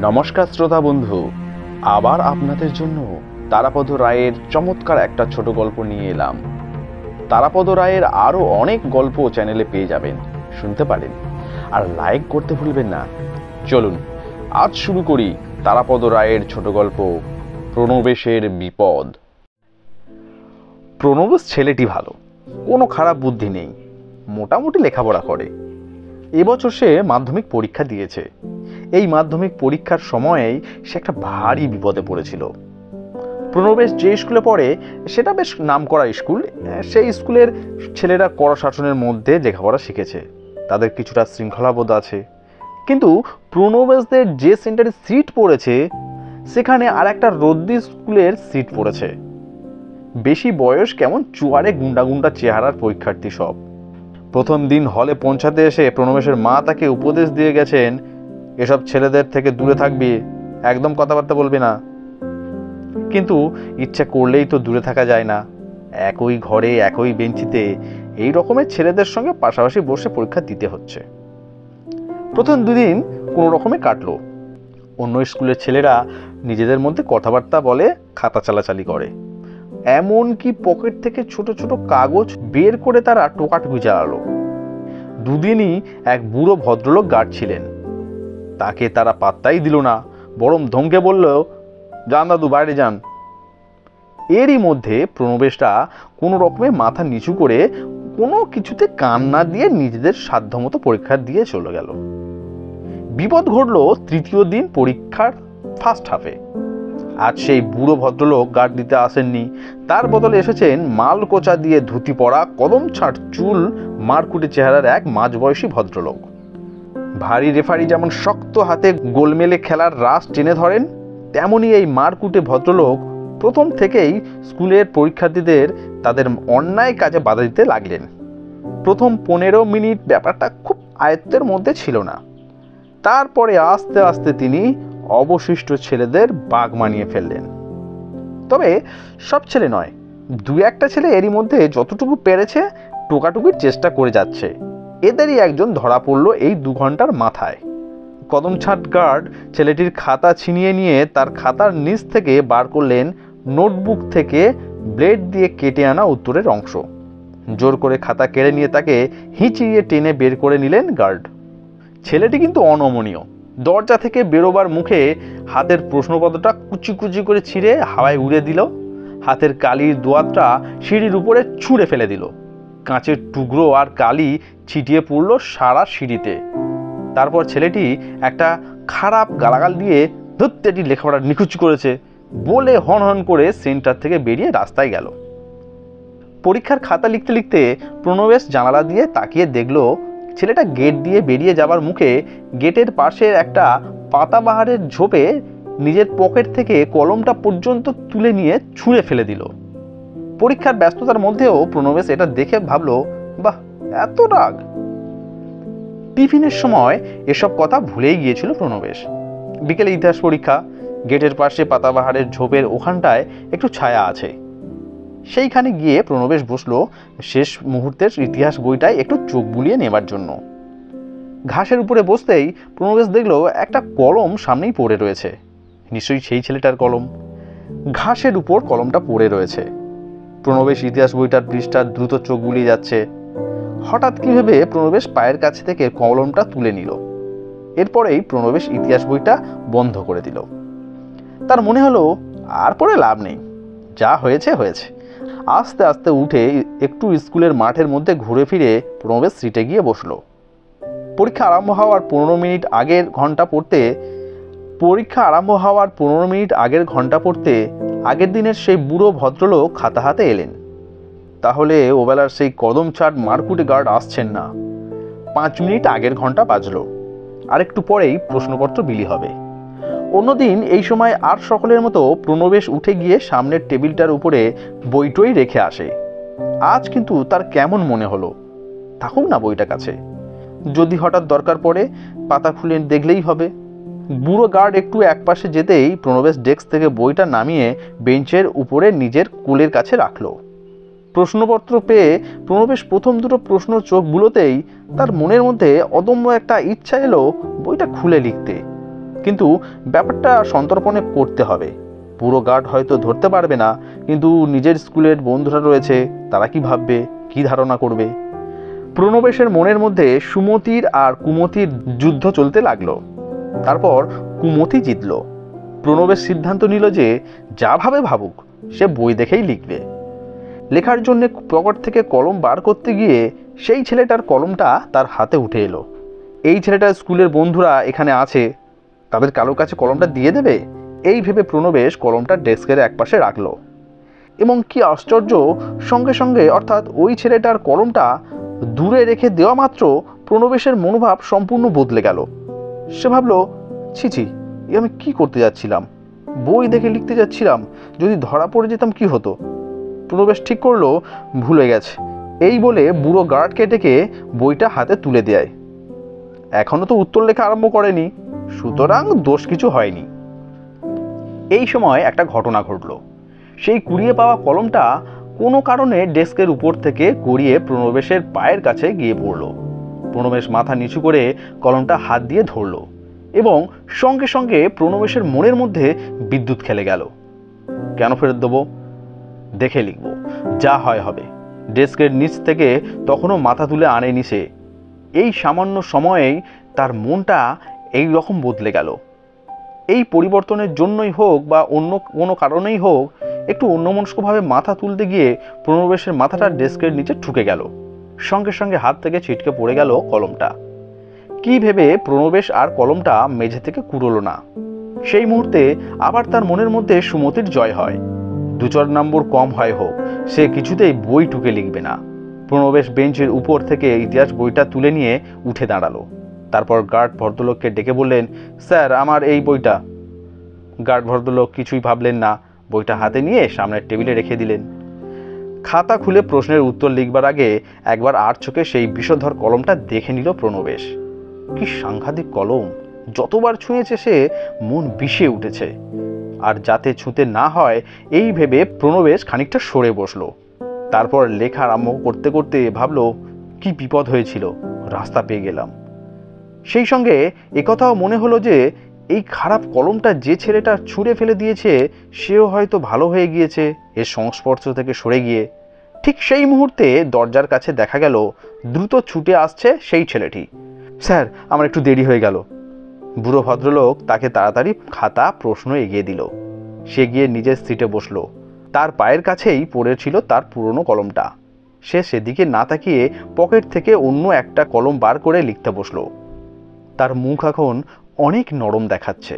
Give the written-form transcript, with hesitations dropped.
নমস্কার শ্রোতা বন্ধু, আবার আপনাদের জন্য তারাপদ রায়ের চমৎকার একটা ছোট গল্প নিয়ে এলাম। তারাপদ রায়ের আরো অনেক গল্প চ্যানেলে পেয়ে যাবেন, শুনতে পারেন। আর লাইক করতে ভুলবেন না। চলুন আজ শুরু করি তারাপদ রায়ের ছোট গল্প প্রণবেশের বিপদ। প্রণবেশ ছেলেটি ভালো, কোনো খারাপ বুদ্ধি নেই, মোটামুটি লেখাপড়া করে। এবছর সে মাধ্যমিক পরীক্ষা দিয়েছে। এই মাধ্যমিক পরীক্ষার সময়েই সে একটা ভারী বিপদে পড়েছিল। প্রণবেশ যে স্কুলে পড়ে সেটা বেশ নামকরা স্কুল। সেই স্কুলের ছেলেরা কড়া শাসনের মধ্যে লেখাপড়া শিখেছে, তাদের কিছুটা শৃঙ্খলাবোধ আছে। কিন্তু প্রণবেশদের যে সেন্টারে সিট পড়েছে সেখানে আর একটা রদ্দি স্কুলের সিট পড়েছে। বেশি বয়স, কেমন চুয়ারে গুন্ডা গুন্ডা চেহারার পরীক্ষার্থী সব। প্রথম দিন হলে পৌঁছাতে এসে প্রণবেশের মা তাকে উপদেশ দিয়ে গেছেন, এসব ছেলেদের থেকে দূরে থাকবি, একদম কথাবার্তা বলবি না। কিন্তু ইচ্ছা করলেই তো দূরে থাকা যায় না। একই ঘরে একই বেঞ্চিতে এই রকমের ছেলেদের সঙ্গে পাশাপাশি বসে পরীক্ষা দিতে হচ্ছে। প্রথম দুদিন কোনো রকমে কাটলো। অন্য স্কুলের ছেলেরা নিজেদের মধ্যে কথাবার্তা বলে, খাতা চালাচালি করে, এমনকি পকেট থেকে ছোট ছোট কাগজ বের করে তারা টোকাটুকি চালালো। দুদিনই এক বুড়ো ভদ্রলোক গার্ড ছিলেন, তাকে তারা পাত্তাই দিল না, বরং ধমকে বলল, যান দাদু, বাইরে যান। এরই মধ্যে প্রণবেশটা কোনো রকমে মাথা নিচু করে কোনো কিছুতে কান না দিয়ে নিজেদের সাধ্যমতো পরীক্ষা দিয়ে চলে গেল। বিপদ ঘটল তৃতীয় দিন পরীক্ষার ফার্স্ট হাফে। আজ সেই বুড়ো ভদ্রলোক গার্ড দিতে আসেননি, তার বদলে এসেছেন মালকোচা দিয়ে ধুতি পরা, কদম ছাট চুল, মারকুটে চেহারার এক মাঝবয়সী ভদ্রলোক। ভারী রেফারি যেমন শক্ত হাতে গোলমেলে খেলার রাশ টেনে ধরেন, তেমনি এই মারকুটে ভদ্রলোক প্রথম থেকেই স্কুলের পরীক্ষার্থীদের তাদের অন্যায় কাজে বাধা দিতে লাগলেন। প্রথম 15 মিনিট ব্যাপারটা খুব আয়ত্তের মধ্যে ছিল না। তারপরে আস্তে আস্তে তিনি অবশিষ্ট ছেলেদের বাগ মানিয়ে ফেললেন। তবে সব ছেলে নয়, দু একটা ছেলে এরই মধ্যে যতটুকু পেরেছে টোকাটুকির চেষ্টা করে যাচ্ছে। এদেরই একজন ধরা পড়ল এই 2 ঘন্টার মাথায়। কদমছাট গার্ড ছেলেটির খাতা ছিনিয়ে নিয়ে তার খাতার নিচ থেকে বার করলেন নোটবুক থেকে ব্লেড দিয়ে কেটে আনা উত্তরের অংশ। জোর করে খাতা কেড়ে নিয়ে তাকে হিঁচিয়ে টেনে বের করে নিলেন গার্ড। ছেলেটি কিন্তু অনমনীয়। দরজা থেকে বেরোবার মুখে হাতের প্রশ্নপত্রটা কুচি কুচি করে ছিঁড়ে হাওয়ায় উড়ে দিল। হাতের কালির দোয়াতটা সিঁড়ির উপরে ছুঁড়ে ফেলে দিল। কাঁচের টুকরো আর কালি ছিটিয়ে পড়ল সারা সিঁড়িতে। তারপর ছেলেটি একটা খারাপ গালাগাল দিয়ে, ধুত্তেটি লেখাপড়া নিখুঁত করেছে বলে হন হন করে সেন্টার থেকে বেরিয়ে রাস্তায় গেল। পরীক্ষার খাতা লিখতে লিখতে প্রণবেশ জানালা দিয়ে তাকিয়ে দেখল ছেলেটা গেট দিয়ে বেরিয়ে যাবার মুখে গেটের পাশের একটা পাতাবাহারের ঝোপে নিজের পকেট থেকে কলমটা পর্যন্ত তুলে নিয়ে ছুঁড়ে ফেলে দিল। পরীক্ষার ব্যস্ততার মধ্যেও প্রণবেশ এটা দেখে ভাবল, বাহ, এত রাগ। টিফিনের সময় এসব কথা ভুলেই গিয়েছিল প্রণবেশ। বিকেলে ইতিহাস পরীক্ষা। গেটের পাশে পাতাবাহারের ঝোপের ওখানটায় একটু ছায়া আছে, সেইখানে গিয়ে প্রণবেশ বসলো শেষ মুহূর্তের ইতিহাস বইটায় একটু চোখ বুলিয়ে নেবার জন্য। ঘাসের উপরে বসতেই প্রণবেশ দেখলো একটা কলম সামনেই পড়ে রয়েছে। নিশ্চয়ই সেই ছেলেটার কলম। ঘাসের উপর কলমটা পড়ে রয়েছে। প্রণবেশ ইতিহাস বইটার পৃষ্ঠা দ্রুত চোখ বুলিয়ে যাচ্ছে। হঠাৎ কি ভেবে প্রণবেশ পায়ের কাছে থেকে কলমটা তুলে নিল। এরপরেই প্রণবেশ ইতিহাস বইটা বন্ধ করে দিল। তার মনে হলো আর পড়ে লাভ নেই, যা হয়েছে হয়েছে। আস্তে আস্তে উঠে একটু স্কুলের মাঠের মধ্যে ঘুরে ফিরে প্রণবেশ সিটে গিয়ে বসলো। পরীক্ষা আরম্ভ হওয়ার 15 মিনিট আগের ঘন্টা পড়তে আগের দিনের সেই বুড়ো ভদ্রলোক খাতা হাতে এলেন। তাহলে ওবেলার সেই কদমছাট মারকুটে গার্ড আসছেন না। 5 মিনিট আগের ঘন্টা বাজলো। আরেকটু পরেই প্রশ্নপত্র বিলি হবে। অন্যদিন এই সময় আর সকলের মতো প্রণবেশ উঠে গিয়ে সামনের টেবিলটার উপরে বইটই রেখে আসে। আজ কিন্তু তার কেমন মনে হলো, থাকুক না বইটা কাছে, যদি হঠাৎ দরকার পড়ে পাতা খুলে দেখলেই হবে। বুড়ো গার্ড একটু একপাশে যেতেই প্রণবেশ ডেস্ক থেকে বইটা নামিয়ে বেঞ্চের উপরে নিজের কোলের কাছে রাখলো। প্রশ্নপত্র পেয়ে প্রণবেশ প্রথম দুটো প্রশ্ন চোখ বুলোতেই তার মনের মধ্যে অদম্য একটা ইচ্ছা এলো বইটা খুলে লিখতে। কিন্তু ব্যাপারটা সন্তর্পণে করতে হবে। পুরো গার্ড হয়তো ধরতে পারবে না, কিন্তু নিজের স্কুলের বন্ধুরা রয়েছে, তারা কি ভাববে, কি ধারণা করবে। প্রণবেশের মনের মধ্যে সুমতির আর কুমতির যুদ্ধ চলতে লাগলো। তারপর কুমতি জিতল। প্রণবেশ সিদ্ধান্ত নিল যে যা ভাবে ভাবুক, সে বই দেখেই লিখবে। লেখার জন্য পকেট থেকে কলম বার করতে গিয়ে সেই ছেলেটার কলমটা তার হাতে উঠে এলো। এই ছেলেটার স্কুলের বন্ধুরা এখানে আছে, তাদের কারোর কাছে কলমটা দিয়ে দেবে, এই ভেবে প্রণবেশ কলমটা ডেস্কের একপাশে রাখলো। এবং কি আশ্চর্য, সঙ্গে সঙ্গে অর্থাৎ ওই ছেলেটার কলমটা দূরে রেখে দেওয়া মাত্র প্রণবেশের মনোভাব সম্পূর্ণ বদলে গেল। সে ভাবল, ছি ছি, এ আমি কি করতে যাচ্ছিলাম, বই দেখে লিখতে যাচ্ছিলাম, যদি ধরা পড়ে যেতাম কি হতো। প্রণবেশ ঠিক করলো ভুলে গেছে। এই বলে বুড়ো গার্ডকে ডেকে বইটা হাতে তুলে দেয়। এখনো তো উত্তর লেখা আরম্ভ করেনি, সুতরাং দোষ কিছু হয়নি। এই সময় একটা ঘটনা ঘটলো। সেই কুড়িয়ে পাওয়া কলমটা কোনো কারণে ডেস্কের উপর থেকে গড়িয়ে প্রণবেশের পায়ের কাছে গিয়ে পড়ল। প্রণবেশ মাথা নিচু করে কলমটা হাত দিয়ে ধরল এবং সঙ্গে সঙ্গে প্রণবেশের মনের মধ্যে বিদ্যুৎ খেলে গেল। কেন ফেরত দেবো, দেখে লিখব, যা হয় হবে। ডেস্কের নিচ থেকে তখনও মাথা তুলে আনেনি সে। এই সামান্য সময়েই তার মনটা এই রকম বদলে গেল। এই পরিবর্তনের জন্যই হোক বা অন্য কোনো কারণেই হোক, একটু অন্যমনস্কভাবে মাথা তুলতে গিয়ে প্রণবেশের মাথাটা ডেস্কের নিচে ঠুকে গেল। সঙ্গে সঙ্গে হাত থেকে ছিটকে পড়ে গেল কলমটা। কি ভেবে প্রণবেশ আর কলমটা মেঝে থেকে কুড়োলো না। সেই মুহূর্তে আবার তার মনের মধ্যে সুমতির জয় হয়। 2-4 নম্বর কম হয় হোক, সে কিছুতেই বই টুকে লিখবে না। প্রণবেশ বেঞ্চের উপর থেকে ইতিহাস বইটা তুলে নিয়ে উঠে দাঁড়ালো। তারপর গার্ড ভদ্রলোককে ডেকে বললেন, স্যার, আমার এই বইটা। গার্ড ভদ্রলোক কিছুই ভাবলেন না, বইটা হাতে নিয়ে সামনের টেবিলে রেখে দিলেন। খাতা খুলে প্রশ্নের উত্তর লিখবার আগে একবার আর চোখে সেই বিষধর কলমটা দেখে নিল প্রণবেশ। কি সাংঘাতিক কলম! যতবার ছুঁয়েছে সে মন বিষে উঠেছে। আর যাতে ছুঁতে না হয় এই ভেবে প্রণবেশ খানিকটা সরে বসলো। তারপর লেখা আরম্ভ করতে করতে ভাবলো, কি বিপদ হয়েছিল, রাস্তা পেয়ে গেলাম। সেই সঙ্গে একথাও মনে হলো যে এই খারাপ কলমটা যে ছেলেটা ছুঁড়ে ফেলে দিয়েছে সেও হয়তো ভালো হয়ে গিয়েছে এর সংস্পর্শ থেকে সরে গিয়ে। ঠিক সেই মুহূর্তে দরজার কাছে দেখা গেল দ্রুত ছুটে আসছে সেই ছেলেটি। স্যার, আমার একটু দেরি হয়ে গেল। বুড়ো ভদ্রলোক তাকে তাড়াতাড়ি খাতা প্রশ্ন এগিয়ে দিল। সে গিয়ে নিজের সিটে বসল। তার পায়ের কাছেই পড়েছিল তার পুরনো কলমটা। সে সেদিকে না তাকিয়ে পকেট থেকে অন্য একটা কলম বার করে লিখতে বসল। তার মুখ এখন অনেক নরম দেখাচ্ছে।